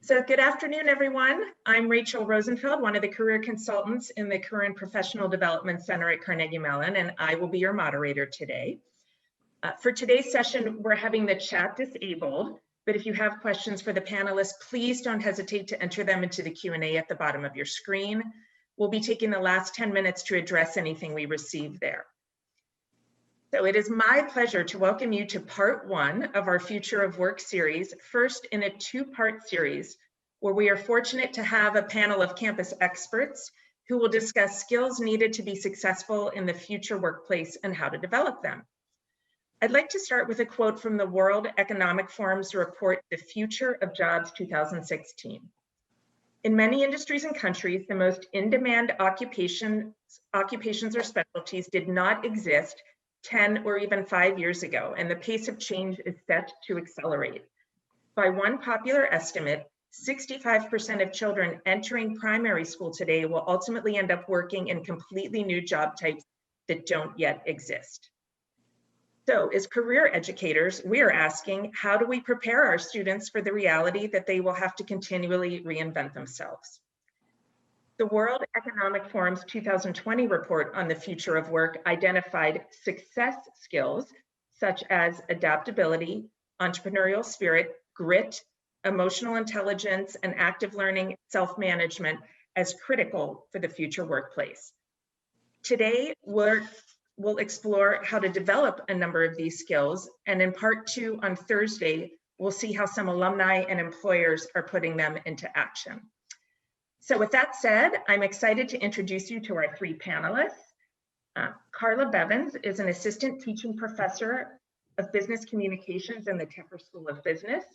So good afternoon, everyone. I'm Rachel Rosenfeld, one of the career consultants in the Career and Professional Development Center at Carnegie Mellon, and I will be your moderator today. For today's session, we're having the chat disabled, but if you have questions for the panelists, please don't hesitate to enter them into the Q&A at the bottom of your screen. We'll be taking the last 10 minutes to address anything we receive there. So it is my pleasure to welcome you to part one of our Future of Work series, first in a two-part series where we are fortunate to have a panel of campus experts who will discuss skills needed to be successful in the future workplace and how to develop them. I'd like to start with a quote from the World Economic Forum's report, The Future of Jobs 2016. In many industries and countries, the most in-demand occupations or specialties did not exist 10 or even 5 years ago, and the pace of change is set to accelerate. By one popular estimate, 65% of children entering primary school today will ultimately end up working in completely new job types that don't yet exist. So as career educators, we are asking, how do we prepare our students for the reality that they will have to continually reinvent themselves? The World Economic Forum's 2020 report on the future of work identified success skills such as adaptability, entrepreneurial spirit, grit, emotional intelligence, and active learning, self-management as critical for the future workplace. Today, we'll explore how to develop a number of these skills, and in part two on Thursday, we'll see how some alumni and employers are putting them into action. So with that said, I'm excited to introduce you to our three panelists. Carla Bevins is an assistant teaching professor of business communications in the Tepper School of Business.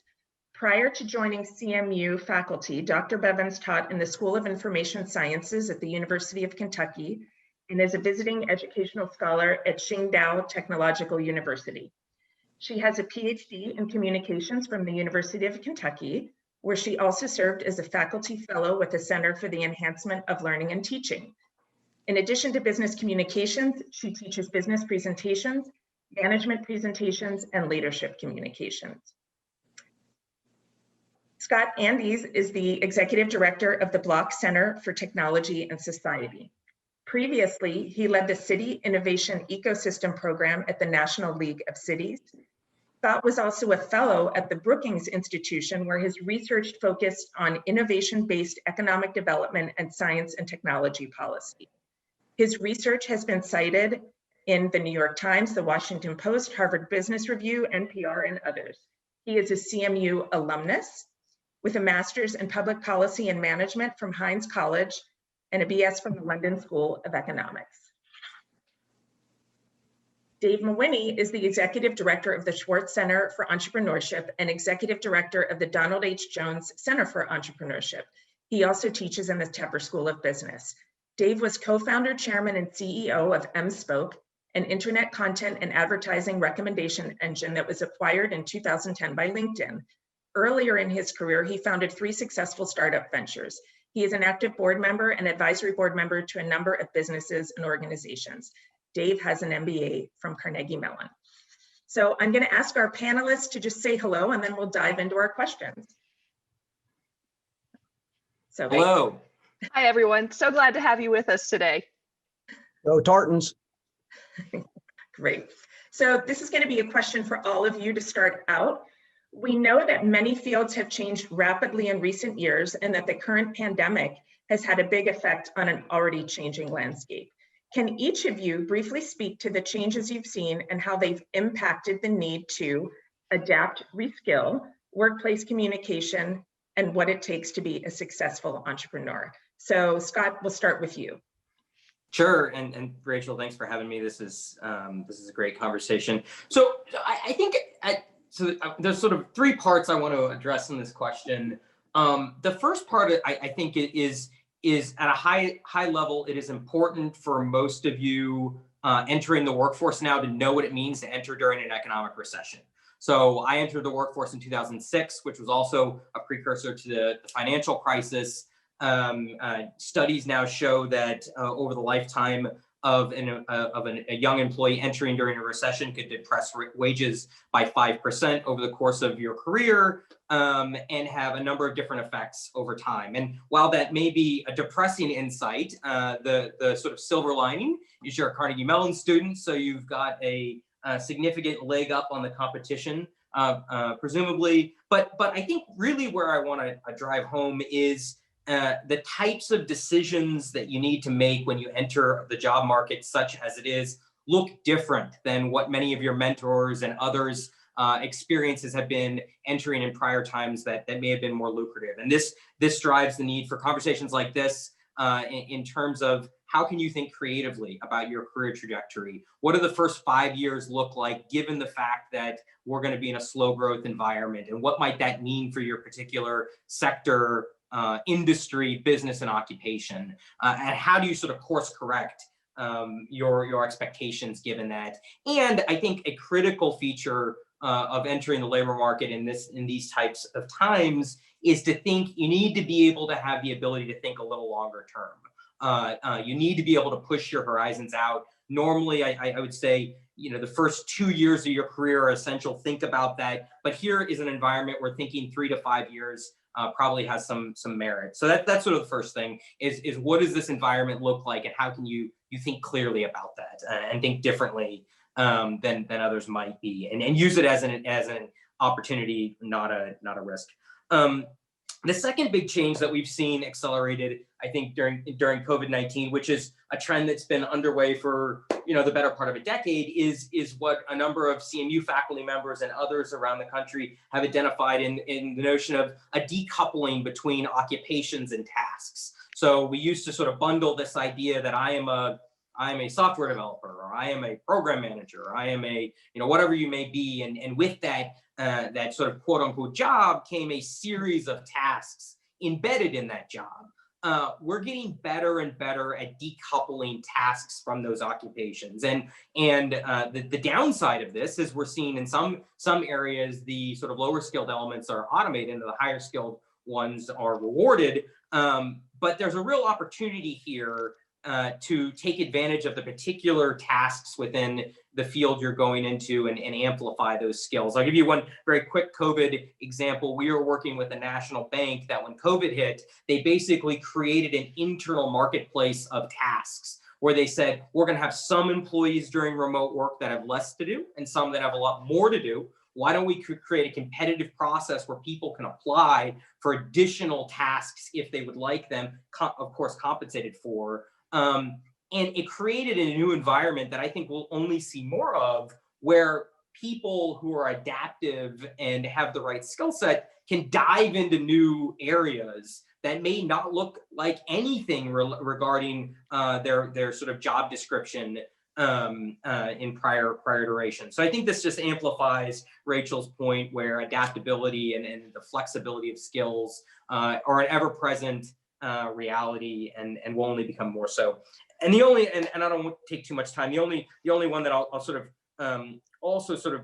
Prior to joining CMU faculty, Dr. Bevins taught in the School of Information Sciences at the University of Kentucky and is a visiting educational scholar at Qingdao Technological University. She has a PhD in communications from the University of Kentucky, where she also served as a faculty fellow with the Center for the Enhancement of Learning and Teaching. In addition to business communications, she teaches business presentations, management presentations, and leadership communications. Scott Andes is the executive director of the Block Center for Technology and Society. Previously, he led the City Innovation Ecosystem Program at the National League of Cities. Scott was also a fellow at the Brookings Institution, where his research focused on innovation-based economic development and science and technology policy. His research has been cited in the New York Times, the Washington Post, Harvard Business Review, NPR, and others. He is a CMU alumnus with a master's in public policy and management from Heinz College and a BS from the London School of Economics. Dave Mawhinney is the executive director of the Swartz Center for Entrepreneurship and executive director of the Donald H. Jones Center for Entrepreneurship. He also teaches in the Tepper School of Business. Dave was co-founder, chairman, and CEO of MSpoke, an internet content and advertising recommendation engine that was acquired in 2010 by LinkedIn. Earlier in his career, he founded 3 successful startup ventures. He is an active board member and advisory board member to a number of businesses and organizations. Dave has an MBA from Carnegie Mellon. So I'm going to ask our panelists to just say hello, and then we'll dive into our questions. So hello. Hi, everyone. So glad to have you with us today. Go Tartans. Great. So this is going to be a question for all of you to start out. We know that many fields have changed rapidly in recent years and that the current pandemic has had a big effect on an already changing landscape. Can each of you briefly speak to the changes you've seen and how they've impacted the need to adapt, reskill, workplace communication, and what it takes to be a successful entrepreneur? So Scott, we'll start with you. Sure, and Rachel, thanks for having me. This is a great conversation. So I think there's sort of 3 parts I want to address in this question. The first part, I think, is at a high level. It is important for most of you entering the workforce now to know what it means to enter during an economic recession. So I entered the workforce in 2006, which was also a precursor to the financial crisis. Studies now show that over the lifetime of a young employee entering during a recession could depress wages by 5% over the course of your career. and have a number of different effects over time. And while that may be a depressing insight, the sort of silver lining is you're a Carnegie Mellon student, so you've got a significant leg up on the competition, presumably. But I think really where I want to drive home is the types of decisions that you need to make when you enter the job market, such as it is, look different than what many of your mentors and others experiences have been entering in prior times that may have been more lucrative. And this drives the need for conversations like this in terms of how can you think creatively about your career trajectory? What do the first 5 years look like, given the fact that we're going to be in a slow growth environment? And what might that mean for your particular sector, industry, business, and occupation? And how do you sort of course correct your expectations given that? And I think a critical feature of entering the labor market in these types of times is to think you need to be able to have the ability to think a little longer term. You need to be able to push your horizons out. Normally, I would say, the first 2 years of your career are essential. Think about that. But here is an environment where thinking 3 to 5 years probably has some merit. So that's sort of the first thing is what does this environment look like, and how can you think clearly about that and think differently than others might be, and use it as an opportunity, not a risk. The second big change that we've seen accelerated, I think, during COVID-19, which is a trend that's been underway for the better part of a decade, is what a number of CMU faculty members and others around the country have identified in the notion of a decoupling between occupations and tasks. So we used to sort of bundle this idea that I am a software developer, or I am a program manager, or I am a whatever you may be, and with that that sort of quote unquote job came a series of tasks embedded in that job. We're getting better and better at decoupling tasks from those occupations, and the downside of this is we're seeing in some areas the sort of lower skilled elements are automated and the higher skilled ones are rewarded. But there's a real opportunity here to take advantage of the particular tasks within the field you're going into and amplify those skills. I'll give you one very quick COVID example. We were working with a national bank that when COVID hit, they basically created an internal marketplace of tasks where they said, we're going to have some employees during remote work that have less to do and some that have a lot more to do. Why don't we create a competitive process where people can apply for additional tasks if they would like them, of course, compensated for. And it created a new environment that I think we'll only see more of, where people who are adaptive and have the right skill set can dive into new areas that may not look like anything regarding their sort of job description in prior duration. So I think this just amplifies Rachel's point, where adaptability and the flexibility of skills are an ever-present reality and will only become more so. And the only, and I don't want to take too much time, the only one that I'll sort of also sort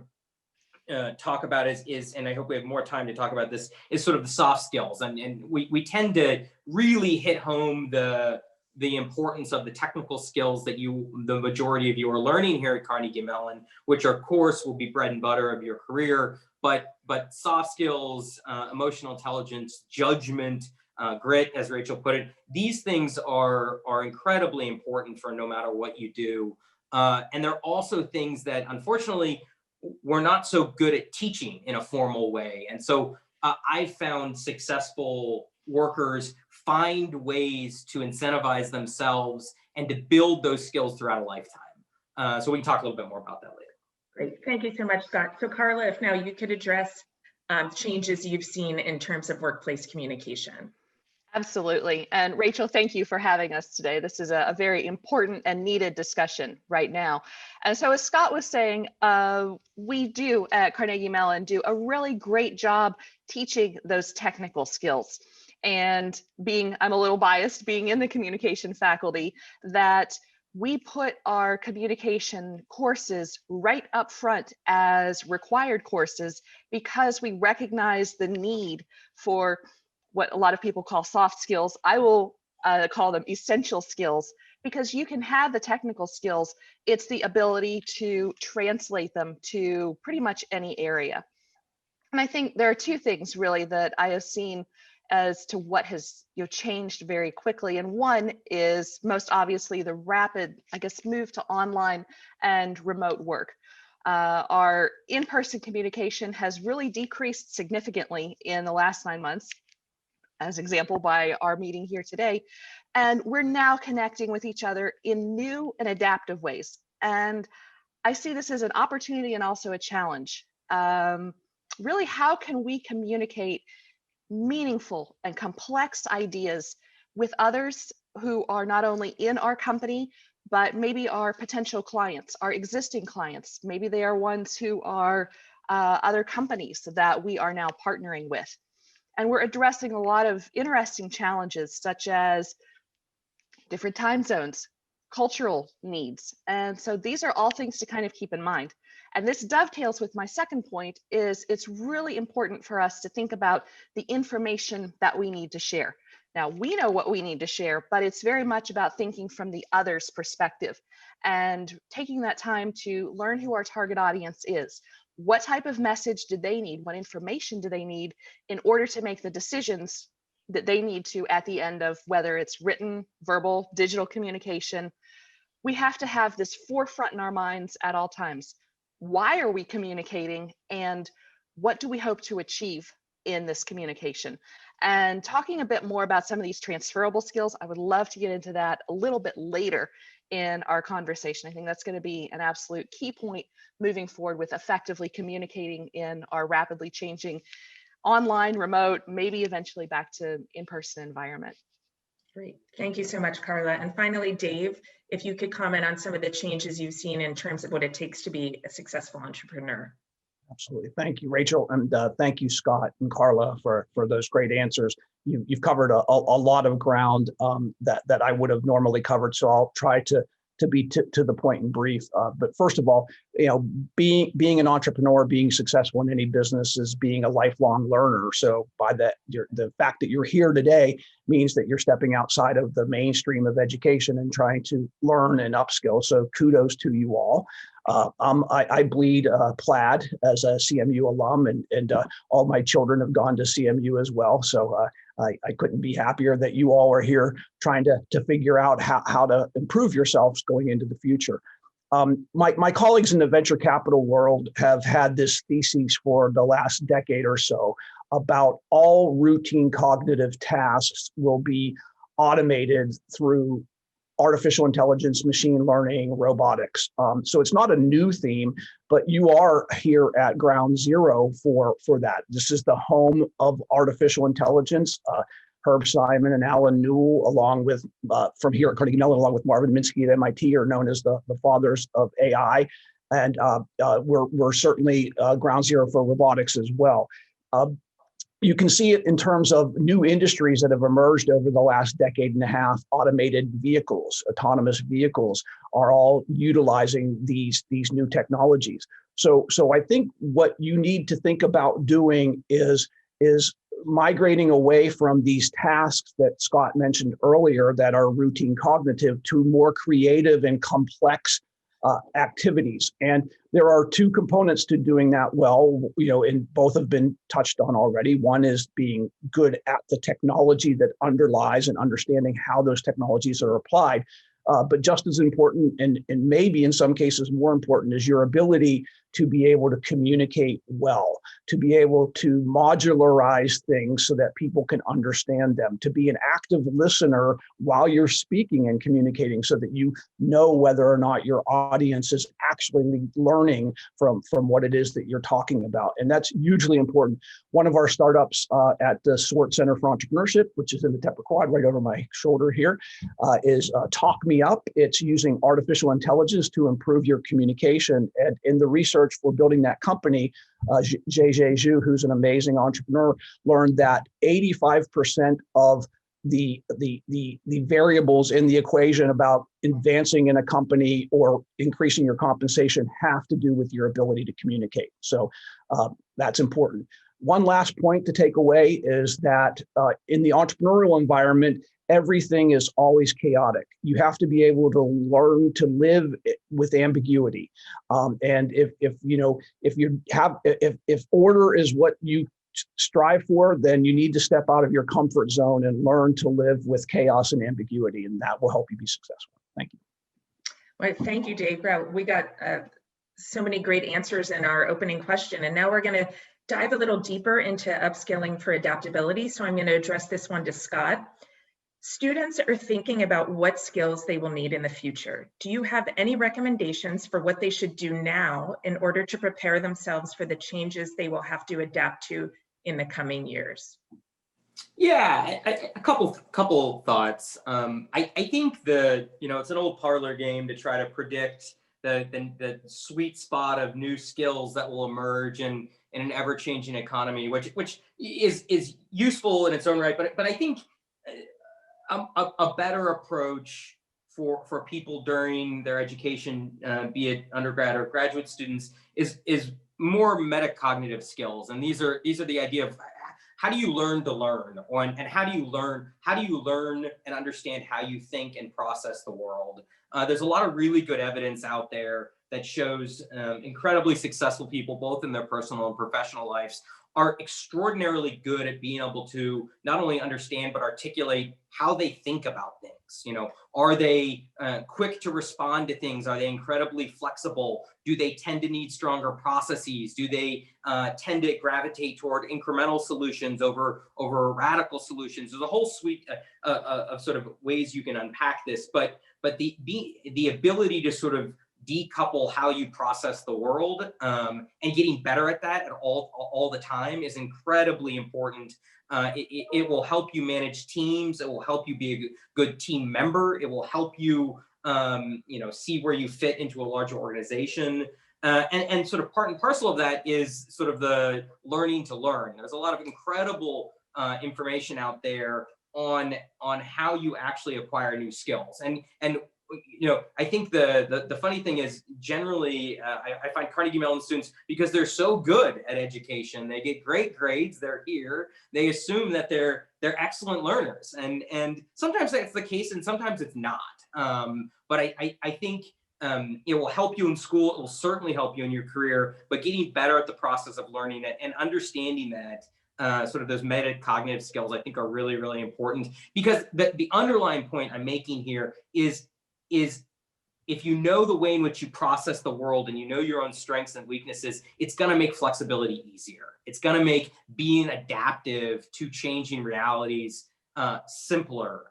of talk about is, and I hope we have more time to talk about this, is sort of the soft skills. And we tend to really hit home the importance of the technical skills that the majority of you are learning here at Carnegie Mellon, which of course will be bread and butter of your career, but soft skills, emotional intelligence, judgment, grit, as Rachel put it, these things are incredibly important for no matter what you do. And they're also things that unfortunately we're not so good at teaching in a formal way. And so I found successful workers find ways to incentivize themselves and to build those skills throughout a lifetime. So we can talk a little bit more about that later. Great, thank you so much, Scott. So Carla, if now you could address changes you've seen in terms of workplace communication. Absolutely. And Rachel, thank you for having us today. This is a very important and needed discussion right now. And so as Scott was saying, we do at Carnegie Mellon do a really great job teaching those technical skills. And I'm a little biased being in the communication faculty, that we put our communication courses right up front as required courses because we recognize the need for what a lot of people call soft skills. I will call them essential skills, because you can have the technical skills. It's the ability to translate them to pretty much any area. And I think there are two things really that I have seen as to what has changed very quickly. And one is most obviously the rapid, I guess, move to online and remote work. Our in-person communication has really decreased significantly in the last 9 months, as example by our meeting here today. And we're now connecting with each other in new and adaptive ways. And I see this as an opportunity and also a challenge. Really, how can we communicate meaningful and complex ideas with others who are not only in our company, but maybe our potential clients, our existing clients? Maybe they are ones who are other companies that we are now partnering with. And we're addressing a lot of interesting challenges, such as different time zones, cultural needs. And so these are all things to kind of keep in mind. And this dovetails with my second point, is it's really important for us to think about the information that we need to share. Now, we know what we need to share, but it's very much about thinking from the other's perspective and taking that time to learn who our target audience is. What type of message do they need? What information do they need in order to make the decisions that they need to at the end of whether it's written, verbal, digital communication? We have to have this forefront in our minds at all times. Why are we communicating, and what do we hope to achieve in this communication? And talking a bit more about some of these transferable skills, I would love to get into that a little bit later in our conversation. I think that's going to be an absolute key point moving forward with effectively communicating in our rapidly changing online, remote, maybe eventually back to in-person environment. Great. Thank you so much, Carla. And finally, Dave, if you could comment on some of the changes you've seen in terms of what it takes to be a successful entrepreneur. Absolutely. Thank you, Rachel. And thank you, Scott and Carla, for those great answers. You've covered a lot of ground that I would have normally covered. So I'll try to be to the point and brief. But first of all, being an entrepreneur, being successful in any business is being a lifelong learner. So by that, the fact that you're here today means that you're stepping outside of the mainstream of education and trying to learn and upskill. So kudos to you all. I bleed plaid as a CMU alum, and all my children have gone to CMU as well. So I couldn't be happier that you all are here trying to figure out how to improve yourselves going into the future. My colleagues in the venture capital world have had this thesis for the last decade or so about all routine cognitive tasks will be automated through artificial intelligence, machine learning, robotics. So it's not a new theme, but you are here at ground zero for that. This is the home of artificial intelligence. Herb Simon and Alan Newell, along with from here at Carnegie Mellon, along with Marvin Minsky at MIT, are known as the fathers of AI. And we're certainly ground zero for robotics as well. You can see it in terms of new industries that have emerged over the last decade and a half. Automated vehicles, autonomous vehicles are all utilizing these new technologies. So I think what you need to think about doing is migrating away from these tasks that Scott mentioned earlier that are routine cognitive to more creative and complex activities. And there are two components to doing that well, and both have been touched on already. One is being good at the technology that underlies and understanding how those technologies are applied. But just as important, and maybe in some cases more important, is your ability to be able to communicate well, to be able to modularize things so that people can understand them, to be an active listener while you're speaking and communicating so that you know whether or not your audience is actually learning from what it is that you're talking about. And that's hugely important. One of our startups at the Swartz Center for Entrepreneurship, which is in the Tepper quad right over my shoulder here, is Talk Me Up. It's using artificial intelligence to improve your communication. And in the research for building that company, JJ Zhu, who's an amazing entrepreneur, learned that 85% of the variables in the equation about advancing in a company or increasing your compensation have to do with your ability to communicate. So that's important. One last point to take away is that in the entrepreneurial environment, everything is always chaotic. You have to be able to learn to live with ambiguity. And if order is what you strive for, then you need to step out of your comfort zone and learn to live with chaos and ambiguity, and that will help you be successful. Thank you. Well, thank you, Dave. We got so many great answers in our opening question, and now we're going to dive a little deeper into upskilling for adaptability. So I'm going to address this one to Scott. Students are thinking about what skills they will need in the future. Do you have any recommendations for what they should do now in order to prepare themselves for the changes they will have to adapt to in the coming years? Yeah, a couple thoughts. I think it's an old parlor game to try to predict the sweet spot of new skills that will emerge in an ever-changing economy, which is useful in its own right. But I think a better approach for people during their education, be it undergrad or graduate students, is more metacognitive skills. And these are the idea of how do you learn to learn, and how do you learn and understand how you think and process the world. There's a lot of really good evidence out there that shows incredibly successful people, both in their personal and professional lives, are extraordinarily good at being able to not only understand but articulate how they think about things. Are they quick to respond to things? Are they incredibly flexible? Do they tend to need stronger processes? Do they tend to gravitate toward incremental solutions over radical solutions? There's a whole suite of sort of ways you can unpack this, but the ability to sort of decouple how you process the world and getting better at that all the time is incredibly important. It will help you manage teams. It will help you be a good team member. It will help you, see where you fit into a larger organization. And sort of part and parcel of that is sort of the learning to learn. There's a lot of incredible information out there on how you actually acquire new skills. And I think the funny thing is, generally, I find Carnegie Mellon students, because they're so good at education, they get great grades, they're here, they assume that they're excellent learners. And sometimes that's the case, and sometimes it's not. But I think it will help you in school. It will certainly help you in your career, but getting better at the process of learning it and understanding that sort of those metacognitive skills, I think, are really, really important, because the underlying point I'm making here is if you know the way in which you process the world and you know your own strengths and weaknesses, it's going to make flexibility easier. It's going to make being adaptive to changing realities simpler.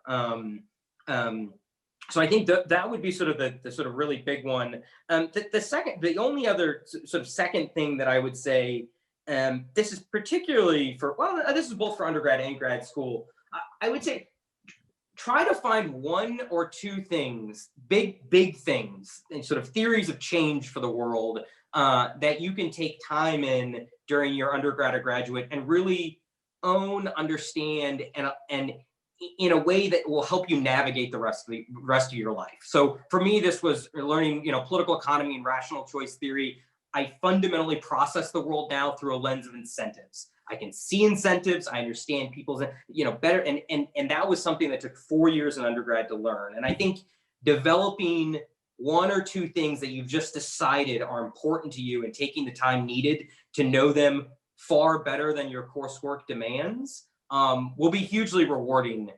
So I think that would be sort of the sort of really big one. The only other sort of second thing that I would say, this is particularly this is both for undergrad and grad school. I would say, try to find one or two things, big things, and sort of theories of change for the world that you can take time in during your undergrad or graduate and really own, understand, and in a way that will help you navigate the rest of your life. So for me, this was learning, political economy and rational choice theory. I fundamentally process the world now through a lens of incentives. I can see incentives. I understand people's, better. And that was something that took 4 years in undergrad to learn. And I think developing one or two things that you've just decided are important to you and taking the time needed to know them far better than your coursework demands will be hugely rewarding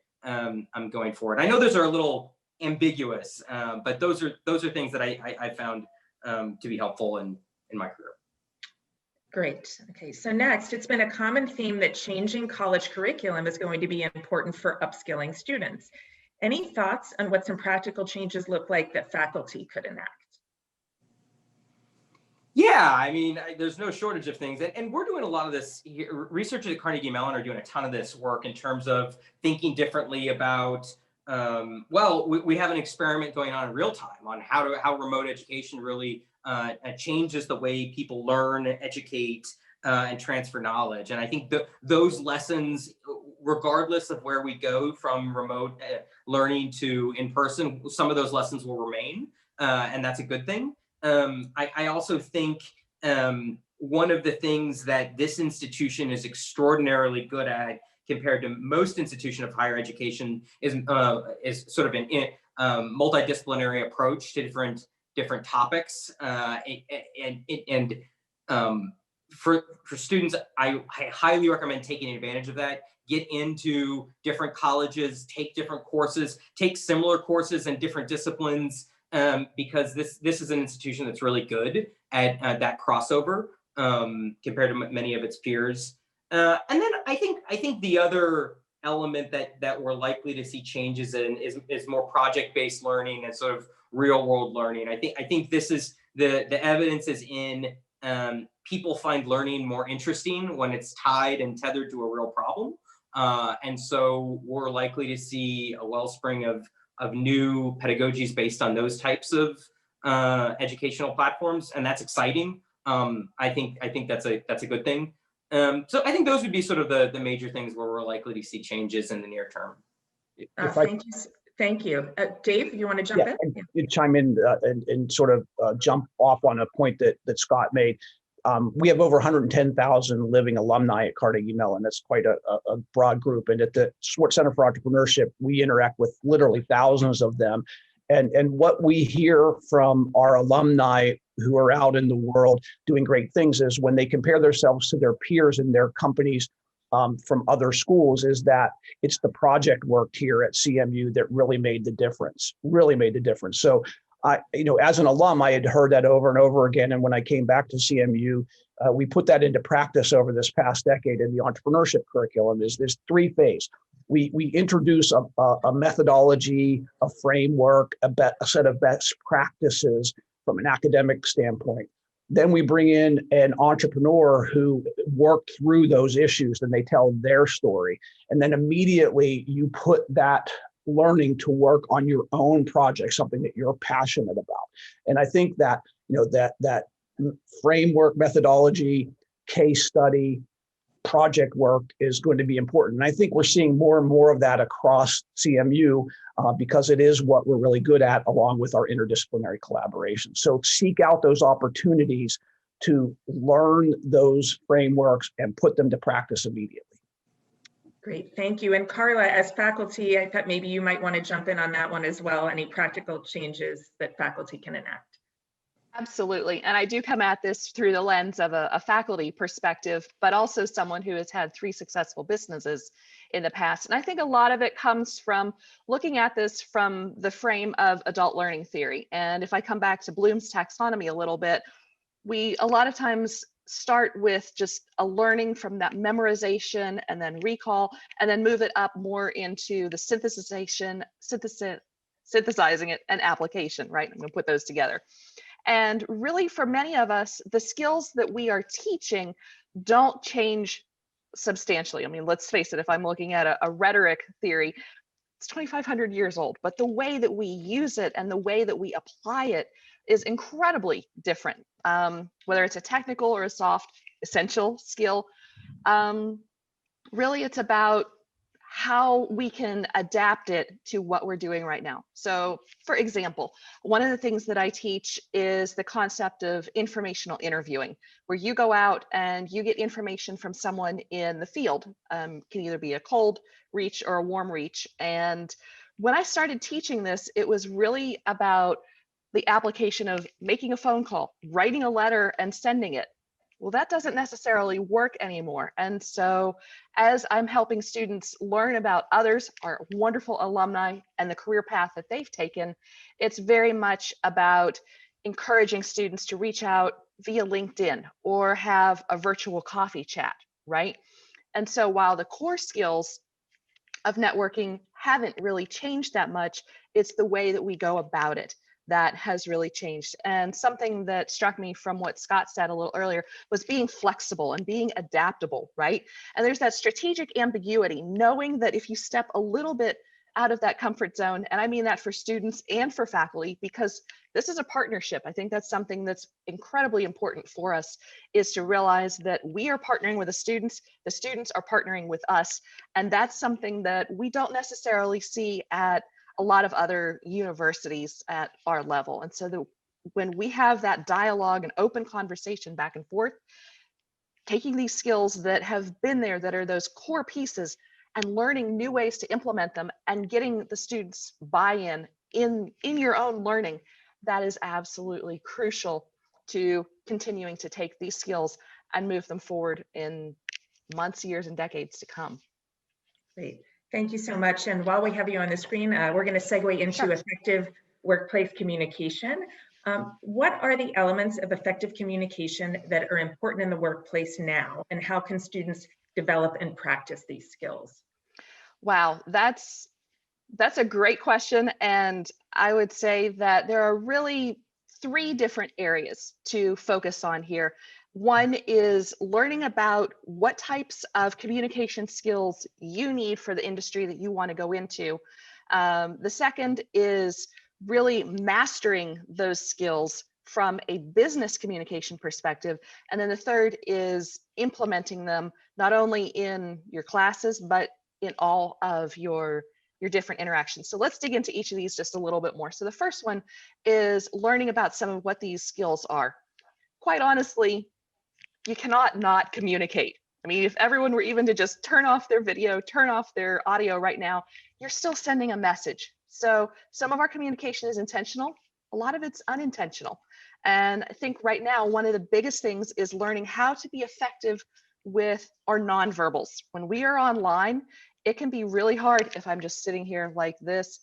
going forward. I know those are a little ambiguous, but those are things that I found to be helpful in my career. Great. Okay, so next, it's been a common theme that changing college curriculum is going to be important for upskilling students. Any thoughts on what some practical changes look like that faculty could enact? Yeah, I mean, there's no shortage of things. And we're doing a lot of this here. Researchers at Carnegie Mellon are doing a ton of this work in terms of thinking differently about, we have an experiment going on in real time on how remote education really changes the way people learn, educate, and transfer knowledge. And I think those lessons, regardless of where we go from remote learning to in-person, some of those lessons will remain, and that's a good thing. I also think one of the things that this institution is extraordinarily good at compared to most institutions of higher education, is sort of an multidisciplinary approach to different topics. For students, I highly recommend taking advantage of that. Get into different colleges, take different courses, take similar courses in different disciplines, because this is an institution that's really good at that crossover compared to many of its peers. And then I think the other element that we're likely to see changes in is more project-based learning and sort of real-world learning. I think this is the evidence is in people find learning more interesting when it's tied and tethered to a real problem. And so we're likely to see a wellspring of new pedagogies based on those types of educational platforms, and that's exciting. I think that's a good thing. So I think those would be sort of the major things where we're likely to see changes in the near term. Thank you. Dave, you want to jump in? Yeah. Chime in and sort of jump off on a point that Scott made. We have over 110,000 living alumni at Carnegie Mellon. That's quite a broad group. And at the Swartz Center for Entrepreneurship, we interact with literally thousands of them. And what we hear from our alumni who are out in the world doing great things is when they compare themselves to their peers in their companies from other schools, is that it's the project work here at CMU that really made the difference, So as an alum, I had heard that over and over again. And when I came back to CMU, we put that into practice over this past decade in the entrepreneurship curriculum. Is this 3-phase. We introduce a methodology, a framework, a set of best practices from an academic standpoint. Then we bring in an entrepreneur who worked through those issues and they tell their story. And then immediately you put that learning to work on your own project, something that you're passionate about. And I think that, that framework, methodology, case study, project work is going to be important. And I think we're seeing more and more of that across CMU because it is what we're really good at, along with our interdisciplinary collaboration. So seek out those opportunities to learn those frameworks and put them to practice immediately. Great, thank you. And Carla, as faculty, I thought maybe you might want to jump in on that one as well. Any practical changes that faculty can enact? Absolutely. And I do come at this through the lens of a faculty perspective, but also someone who has had 3 successful businesses in the past. And I think a lot of it comes from looking at this from the frame of adult learning theory. And if I come back to Bloom's taxonomy a little bit, we a lot of times start with just a learning from that memorization and then recall, and then move it up more into the synthesizing it and application, right? I'm going to put those together. And really, for many of us, the skills that we are teaching don't change substantially. I mean, let's face it, if I'm looking at a rhetoric theory, it's 2,500 years old, but the way that we use it and the way that we apply it is incredibly different, whether it's a technical or a soft essential skill. Really, it's about how we can adapt it to what we're doing right now. So for example, one of the things that I teach is the concept of informational interviewing, where you go out and you get information from someone in the field. Can either be a cold reach or a warm reach. And when I started teaching this, it was really about the application of making a phone call, writing a letter and sending it. Well, that doesn't necessarily work anymore. And so as I'm helping students learn about others, our wonderful alumni, and the career path that they've taken, it's very much about encouraging students to reach out via LinkedIn or have a virtual coffee chat, right? And so while the core skills of networking haven't really changed that much, it's the way that we go about it that has really changed. And something that struck me from what Scott said a little earlier was being flexible and being adaptable, right? And there's that strategic ambiguity, knowing that if you step a little bit out of that comfort zone, and I mean that for students and for faculty, because this is a partnership. I think that's something that's incredibly important for us, is to realize that we are partnering with the students are partnering with us. And that's something that we don't necessarily see at a lot of other universities at our level. And so when we have that dialogue and open conversation back and forth, taking these skills that have been there, that are those core pieces, and learning new ways to implement them and getting the students buy-in in your own learning, that is absolutely crucial to continuing to take these skills and move them forward in months, years, and decades to come. Great. Thank you so much. And while we have you on the screen, we're going to segue into effective workplace communication. What are the elements of effective communication that are important in the workplace now, and how can students develop and practice these skills? Wow, that's a great question. And I would say that there are really 3 different areas to focus on here. One is learning about what types of communication skills you need for the industry that you want to go into. The second is really mastering those skills from a business communication perspective. And then the third is implementing them not only in your classes, but in all of your different interactions. So let's dig into each of these just a little bit more. So the first one is learning about some of what these skills are. Quite honestly, you cannot not communicate. I mean, if everyone were even to just turn off their video, turn off their audio right now, you're still sending a message. So some of our communication is intentional, a lot of it's unintentional. And I think right now, one of the biggest things is learning how to be effective with our nonverbals. When we are online, it can be really hard if I'm just sitting here like this.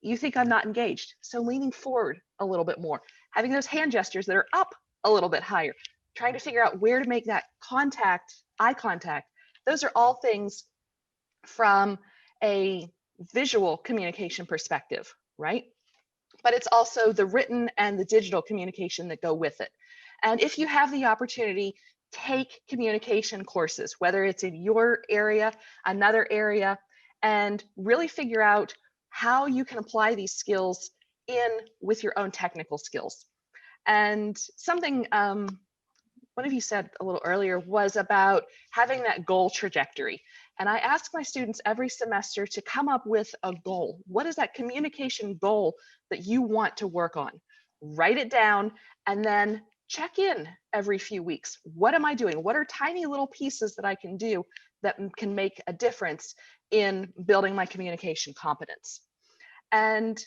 You think I'm not engaged. So leaning forward a little bit more, having those hand gestures that are up a little bit higher, trying to figure out where to make that contact, eye contact. Those are all things from a visual communication perspective, right? But it's also the written and the digital communication that go with it. And if you have the opportunity, take communication courses, whether it's in your area, another area, and really figure out how you can apply these skills in with your own technical skills. And something one of you said a little earlier was about having that goal trajectory. And I ask my students every semester to come up with a goal. What is that communication goal that you want to work on? Write it down and then check in every few weeks. What am I doing? What are tiny little pieces that I can do that can make a difference in building my communication competence? And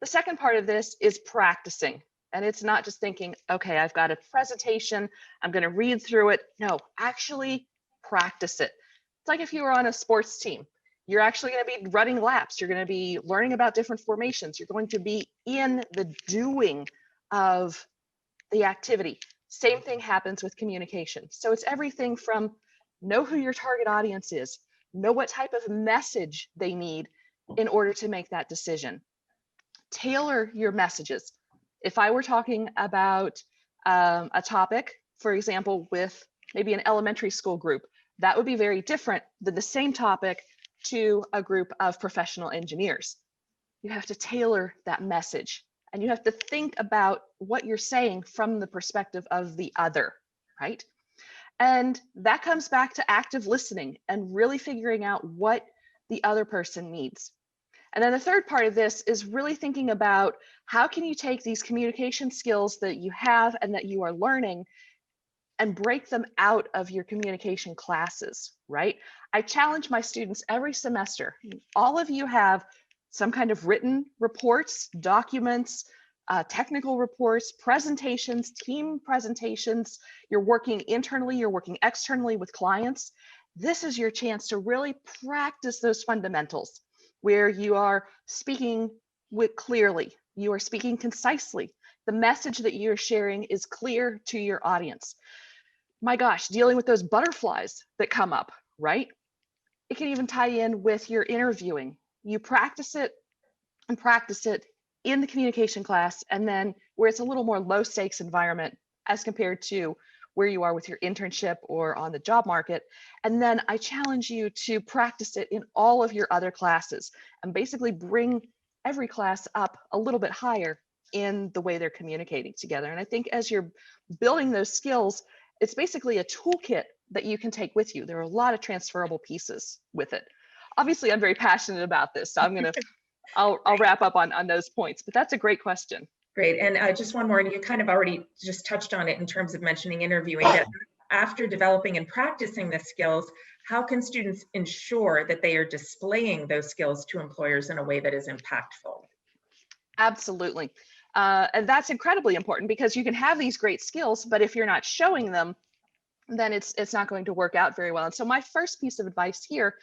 the second part of this is practicing. And it's not just thinking, okay, I've got a presentation, I'm going to read through it. No, actually practice it. It's like if you were on a sports team, you're actually going to be running laps. You're going to be learning about different formations. You're going to be in the doing of the activity. Same thing happens with communication. So it's everything from know who your target audience is, know what type of message they need in order to make that decision. Tailor your messages. If I were talking about a topic, for example, with maybe an elementary school group, that would be very different than the same topic to a group of professional engineers. You have to tailor that message, and you have to think about what you're saying from the perspective of the other, right? And that comes back to active listening and really figuring out what the other person needs. And then the third part of this is really thinking about how can you take these communication skills that you have and that you are learning and break them out of your communication classes, right? I challenge my students every semester. All of you have some kind of written reports, documents, technical reports, presentations, team presentations. You're working internally, you're working externally with clients. This is your chance to really practice those fundamentals where you are speaking with clearly, you are speaking concisely. The message that you're sharing is clear to your audience. My gosh, dealing with those butterflies that come up, right? It can even tie in with your interviewing. You practice it and practice it in the communication class, and then where it's a little more low stakes environment as compared to where you are with your internship or on the job market. And then I challenge you to practice it in all of your other classes and basically bring every class up a little bit higher in the way they're communicating together. And I think as you're building those skills, it's basically a toolkit that you can take with you. There are a lot of transferable pieces with it. Obviously, I'm very passionate about this, so I'll wrap up on those points, but that's a great question. Great. And just one more, and you kind of already just touched on it in terms of mentioning interviewing, but after developing and practicing the skills, how can students ensure that they are displaying those skills to employers in a way that is impactful? Absolutely. And that's incredibly important, because you can have these great skills, but if you're not showing them, then it's not going to work out very well. And so my first piece of advice here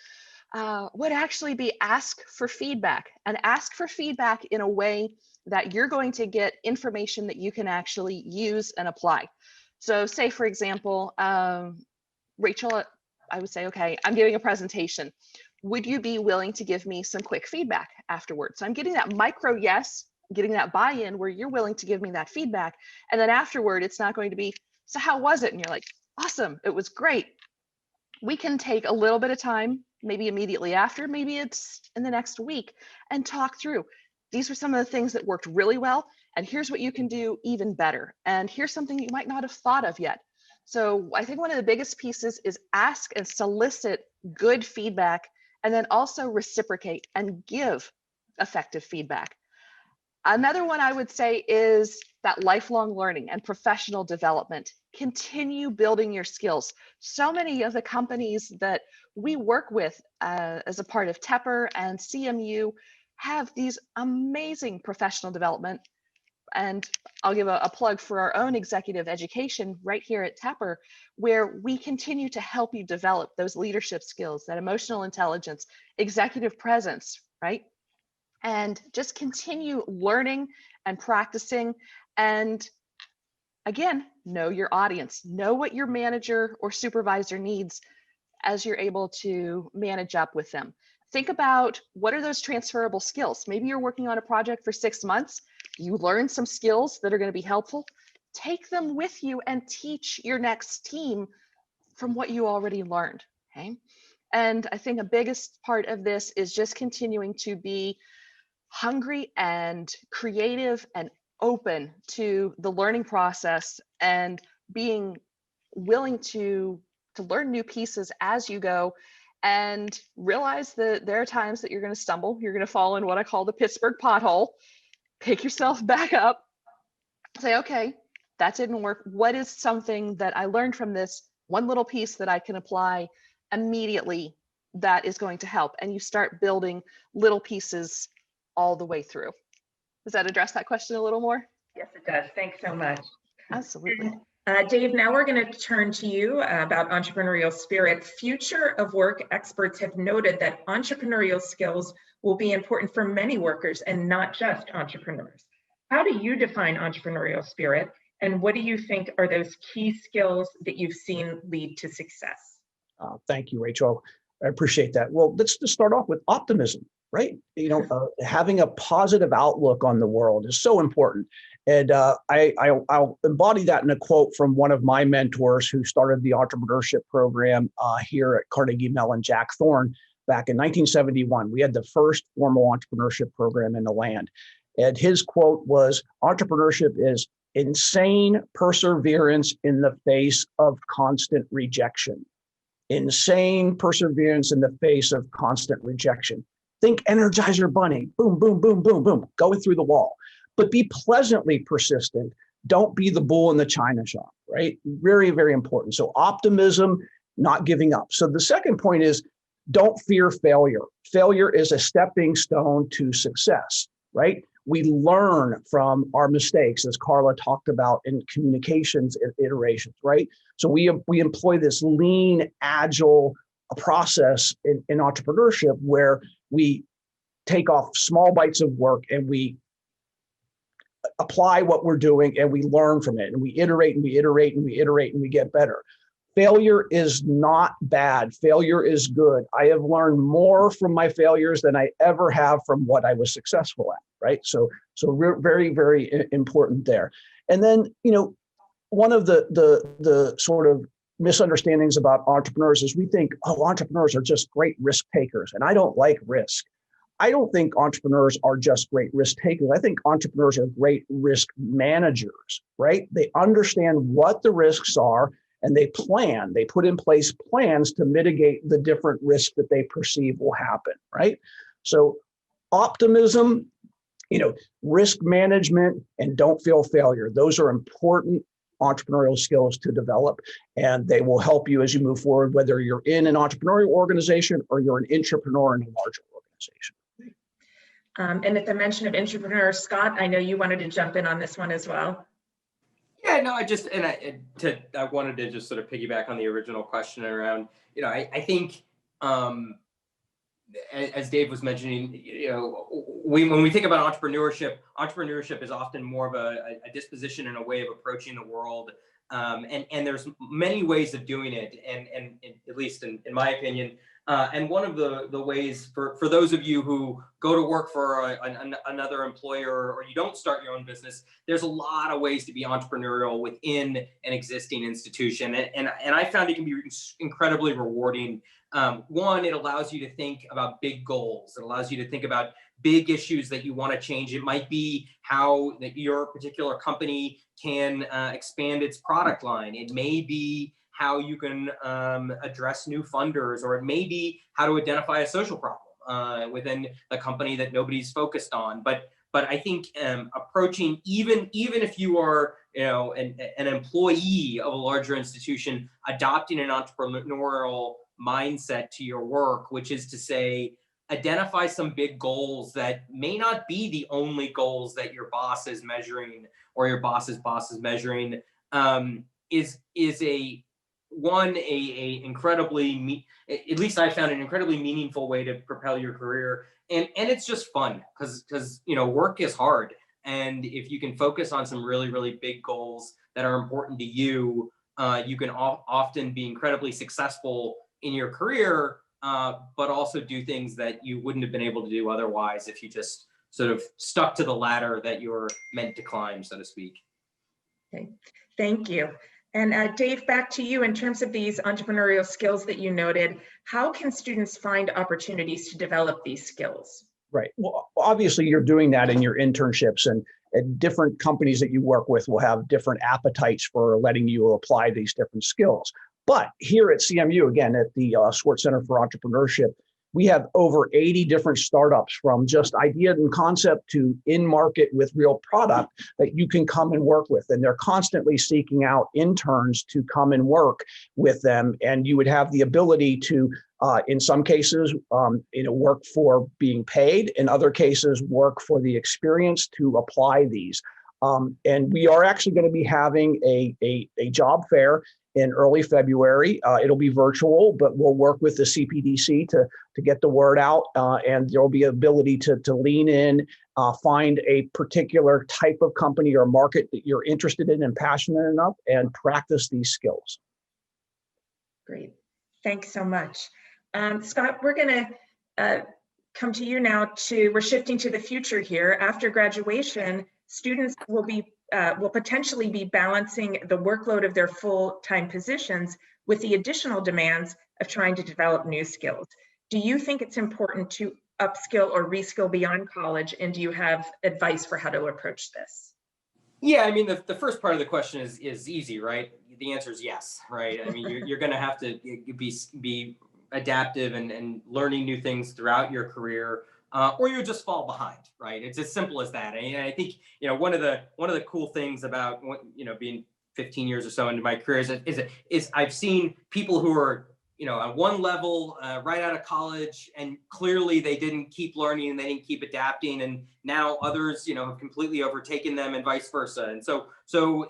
would actually be ask for feedback, and ask for feedback in a way that you're going to get information that you can actually use and apply. So say, for example, Rachel, I would say, okay, I'm giving a presentation. Would you be willing to give me some quick feedback afterwards? So I'm getting that micro yes, getting that buy-in where you're willing to give me that feedback. And then afterward, it's not going to be, so how was it? And you're like, awesome, it was great. We can take a little bit of time, maybe immediately after, maybe it's in the next week, and talk through. These were some of the things that worked really well, and here's what you can do even better. And here's something you might not have thought of yet. So I think one of the biggest pieces is ask and solicit good feedback, and then also reciprocate and give effective feedback. Another one I would say is that lifelong learning and professional development. Continue building your skills. So many of the companies that we work with as a part of Tepper and CMU have these amazing professional development. And I'll give a plug for our own executive education right here at Tepper, where we continue to help you develop those leadership skills, that emotional intelligence, executive presence, right? And just continue learning and practicing. And again, know your audience, know what your manager or supervisor needs as you're able to manage up with them. Think about, what are those transferable skills? Maybe you're working on a project for 6 months. You learn some skills that are going to be helpful. Take them with you and teach your next team from what you already learned. Okay. And I think a biggest part of this is just continuing to be hungry and creative and open to the learning process, and being willing to learn new pieces as you go, and realize that there are times that you're going to stumble. You're going to fall in what I call the Pittsburgh pothole. Pick yourself back up. Say, okay, that didn't work. What is something that I learned from this? One little piece that I can apply immediately that is going to help. And you start building little pieces all the way through. Does that address that question a little more? Yes, it does. Thanks so much. Absolutely. Dave, now we're going to turn to you about entrepreneurial spirit. Future of work experts have noted that entrepreneurial skills will be important for many workers and not just entrepreneurs. How do you define entrepreneurial spirit, and what do you think are those key skills that you've seen lead to success? Thank you, Rachel. I appreciate that. Well, let's just start off with optimism, right? Having a positive outlook on the world is so important. And I'll embody that in a quote from one of my mentors who started the entrepreneurship program here at Carnegie Mellon, Jack Thorne, back in 1971. We had the first formal entrepreneurship program in the land. And his quote was, "Entrepreneurship is insane perseverance in the face of constant rejection." Insane perseverance in the face of constant rejection. Think Energizer Bunny, boom, boom, boom, boom, boom, going through the wall. But be pleasantly persistent. Don't be the bull in the china shop, right? Very, very important. So optimism, not giving up. So the second point is, don't fear failure. Failure is a stepping stone to success, right? We learn from our mistakes, as Carla talked about in communications iterations, right? So we employ this lean, agile process in entrepreneurship where we take off small bites of work and we apply what we're doing and we learn from it, and we iterate and we iterate and we iterate and we get better. Failure is not bad. Failure is good. I have learned more from my failures than I ever have from what I was successful at, right? So very, very important there. And then, one of the sort of misunderstandings about entrepreneurs is we think, oh, entrepreneurs are just great risk takers, and I don't like risk. I don't think entrepreneurs are just great risk takers. I think entrepreneurs are great risk managers, right? They understand what the risks are, and they put in place plans to mitigate the different risks that they perceive will happen, right? So optimism, risk management, and don't feel failure. Those are important entrepreneurial skills to develop, and they will help you as you move forward, whether you're in an entrepreneurial organization or you're an entrepreneur in a larger organization. And at the mention of entrepreneurs, Scott, I know you wanted to jump in on this one as well. Yeah, no, I wanted to just sort of piggyback on the original question around, I think, as Dave was mentioning, when we think about entrepreneurship is often more of a disposition and a way of approaching the world. And there's many ways of doing it, and at least in my opinion, and one of the ways for those of you who go to work for another employer, or you don't start your own business, there's a lot of ways to be entrepreneurial within an existing institution, and I found it can be incredibly rewarding. One, it allows you to think about big goals. It allows you to think about big issues that you want to change. It might be how that your particular company can expand its product line. It may be how you can address new funders, or it may be how to identify a social problem within a company that nobody's focused on. But I think approaching, even if you are an employee of a larger institution, adopting an entrepreneurial mindset to your work, which is to say, identify some big goals that may not be the only goals that your boss is measuring or your boss's boss is measuring, is a incredibly, at least I found an incredibly meaningful way to propel your career. And it's just fun because work is hard. And if you can focus on some really, really big goals that are important to you, you can often be incredibly successful in your career, but also do things that you wouldn't have been able to do otherwise if you just sort of stuck to the ladder that you're meant to climb, so to speak. Okay, thank you. And Dave, back to you. In terms of these entrepreneurial skills that you noted, how can students find opportunities to develop these skills? Right. Well, obviously you're doing that in your internships, and different companies that you work with will have different appetites for letting you apply these different skills. But here at CMU, again, at the Swartz Center for Entrepreneurship, we have over 80 different startups, from just idea and concept to in market with real product, that you can come and work with. And they're constantly seeking out interns to come and work with them. And you would have the ability to, in some cases, work for being paid. In other cases, work for the experience to apply these. And we are actually going to be having a job fair in early February. It'll be virtual, but we'll work with the CPDC to get the word out, and there will be ability to lean in, find a particular type of company or market that you're interested in and passionate enough, and practice these skills. Great, thanks so much. Scott, we're gonna come to you now. We're shifting to the future here. After graduation, students will potentially be balancing the workload of their full-time positions with the additional demands of trying to develop new skills. Do you think it's important to upskill or reskill beyond college, and do you have advice for how to approach this? Yeah, I mean, the first part of the question is easy, right? The answer is yes, right? I mean, you're going to have to be adaptive and learning new things throughout your career. Or you just fall behind, right? It's as simple as that. And I think one of the cool things about being 15 years or so into my career is I've seen people who are at one level right out of college, and clearly they didn't keep learning and they didn't keep adapting, and now others have completely overtaken them, and vice versa. And so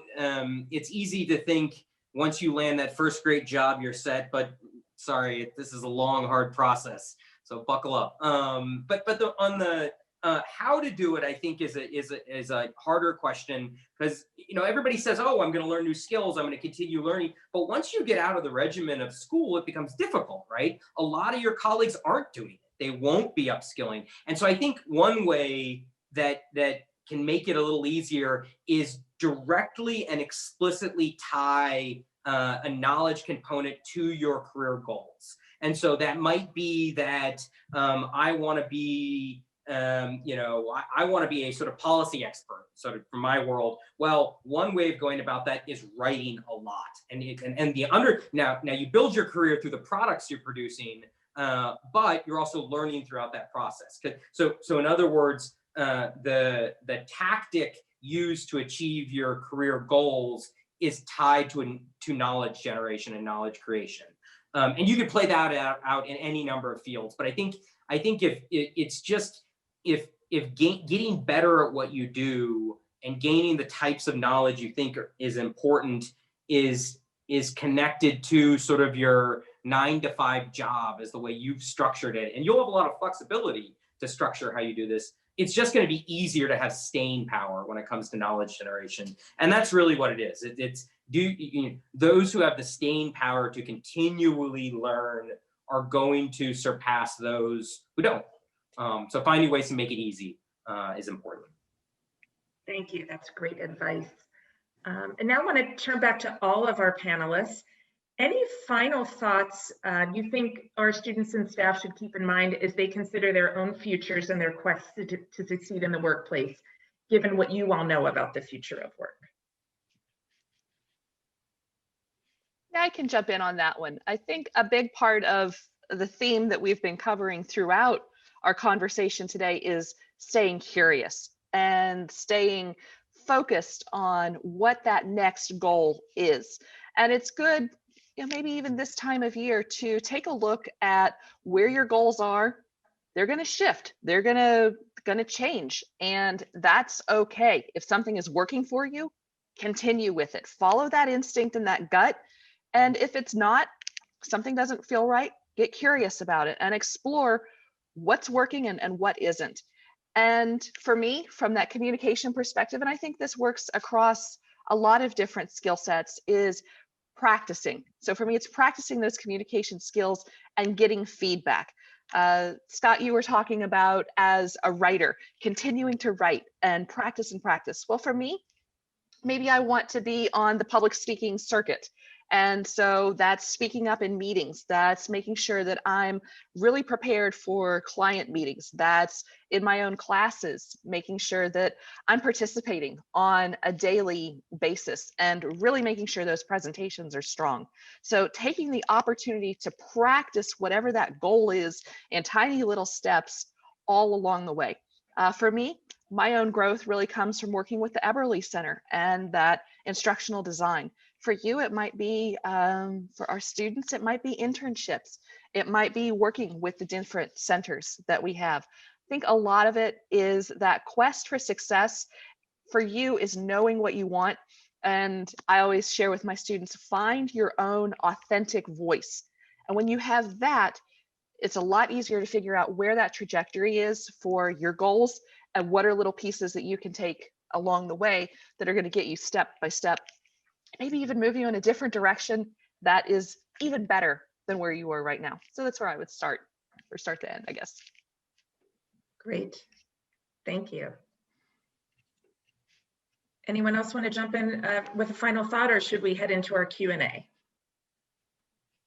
it's easy to think once you land that first great job you're set, but sorry, this is a long, hard process. So buckle up. But on the how to do it, I think is a harder question, because everybody says, oh, I'm going to learn new skills, I'm going to continue learning. But once you get out of the regimen of school, it becomes difficult, right? A lot of your colleagues aren't doing it. They won't be upskilling. And so I think one way that can make it a little easier is directly and explicitly tie a knowledge component to your career goals. And so that might be that I want to be, I want to be a sort of policy expert, sort of from my world. Well, one way of going about that is writing a lot, now you build your career through the products you're producing, but you're also learning throughout that process. So in other words, the tactic used to achieve your career goals is tied to knowledge generation and knowledge creation. And you can play that out in any number of fields. But I think if getting better at what you do and gaining the types of knowledge you think is important is connected to sort of your 9-to-5 job as the way you've structured it. And you'll have a lot of flexibility to structure how you do this. It's just going to be easier to have staying power when it comes to knowledge generation. And that's really what it is. Those who have the staying power to continually learn are going to surpass those who don't. So finding ways to make it easy is important. Thank you. That's great advice. And now I want to turn back to all of our panelists. Any final thoughts you think our students and staff should keep in mind as they consider their own futures and their quest to succeed in the workplace, given what you all know about the future of work? Yeah, I can jump in on that one. I think a big part of the theme that we've been covering throughout our conversation today is staying curious and staying focused on what that next goal is. And it's good, maybe even this time of year, to take a look at where your goals are. They're going to shift. They're going to change, and that's okay. If something is working for you, continue with it. Follow that instinct and that gut. And if it's not, something doesn't feel right, get curious about it and explore what's working and what isn't. And for me, from that communication perspective, and I think this works across a lot of different skill sets, is practicing. So for me, it's practicing those communication skills and getting feedback. Scott, you were talking about, as a writer, continuing to write and practice and practice. Well, for me, maybe I want to be on the public speaking circuit. And so that's speaking up in meetings. That's making sure that I'm really prepared for client meetings. That's in my own classes, making sure that I'm participating on a daily basis and really making sure those presentations are strong. So taking the opportunity to practice whatever that goal is in tiny little steps all along the way. For me, my own growth really comes from working with the Eberly Center and that instructional design. For you, it might be, for our students, it might be internships. It might be working with the different centers that we have. I think a lot of it is that quest for success for you is knowing what you want. And I always share with my students, find your own authentic voice. And when you have that, it's a lot easier to figure out where that trajectory is for your goals and what are little pieces that you can take along the way that are going to get you step by step, maybe even move you in a different direction that is even better than where you are right now. So that's where I would start, or start to end, I guess. Great. Thank you. Anyone else want to jump in with a final thought, or should we head into our Q&A?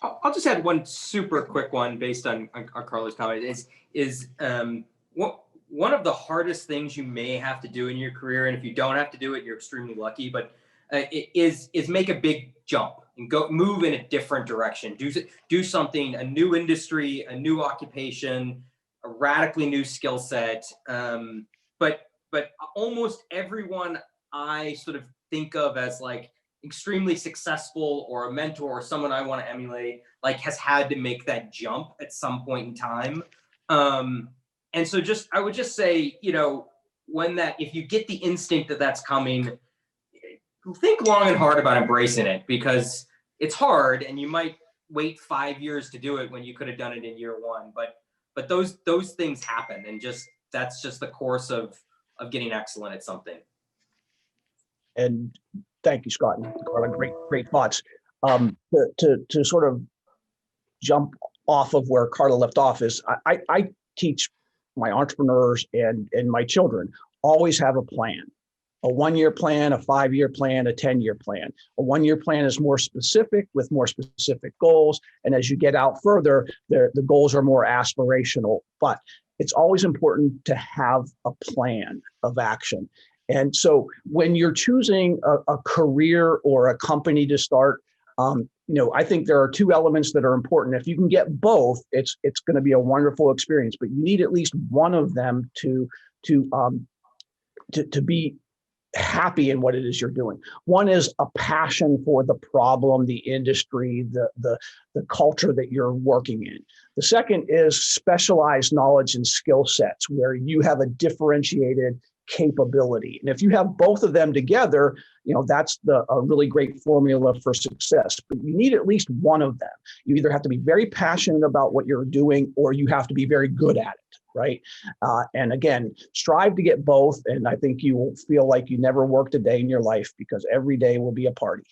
I'll just add one super quick one based on Carla's comment. One of the hardest things you may have to do in your career, and if you don't have to do it, you're extremely lucky, but is make a big jump and move in a different direction. Do something, a new industry, a new occupation, a radically new skill set. But almost everyone I sort of think of as like extremely successful or a mentor or someone I want to emulate, like has had to make that jump at some point in time. And so I would just say, if you get the instinct that that's coming, think long and hard about embracing it, because it's hard and you might wait 5 years to do it when you could have done it in year one. But those things happen, and that's just the course of getting excellent at something. And thank you, Scott and Carla. Great thoughts. To sort of jump off of where Carla left off is I teach my entrepreneurs and my children always have a plan. A 1-year plan, a 5-year plan, a 10-year plan. A 1-year plan is more specific with more specific goals. And as you get out further, the goals are more aspirational. But it's always important to have a plan of action. And so when you're choosing a career or a company to start, I think there are 2 elements that are important. If you can get both, it's going to be a wonderful experience. But you need at least one of them to be happy in what it is you're doing. One is a passion for the problem, the industry, the culture that you're working in. The second is specialized knowledge and skill sets where you have a differentiated capability. And if you have both of them together, that's a really great formula for success. But you need at least one of them. You either have to be very passionate about what you're doing, or you have to be very good at it, right? And again, strive to get both. And I think you will feel like you never worked a day in your life, because every day will be a party.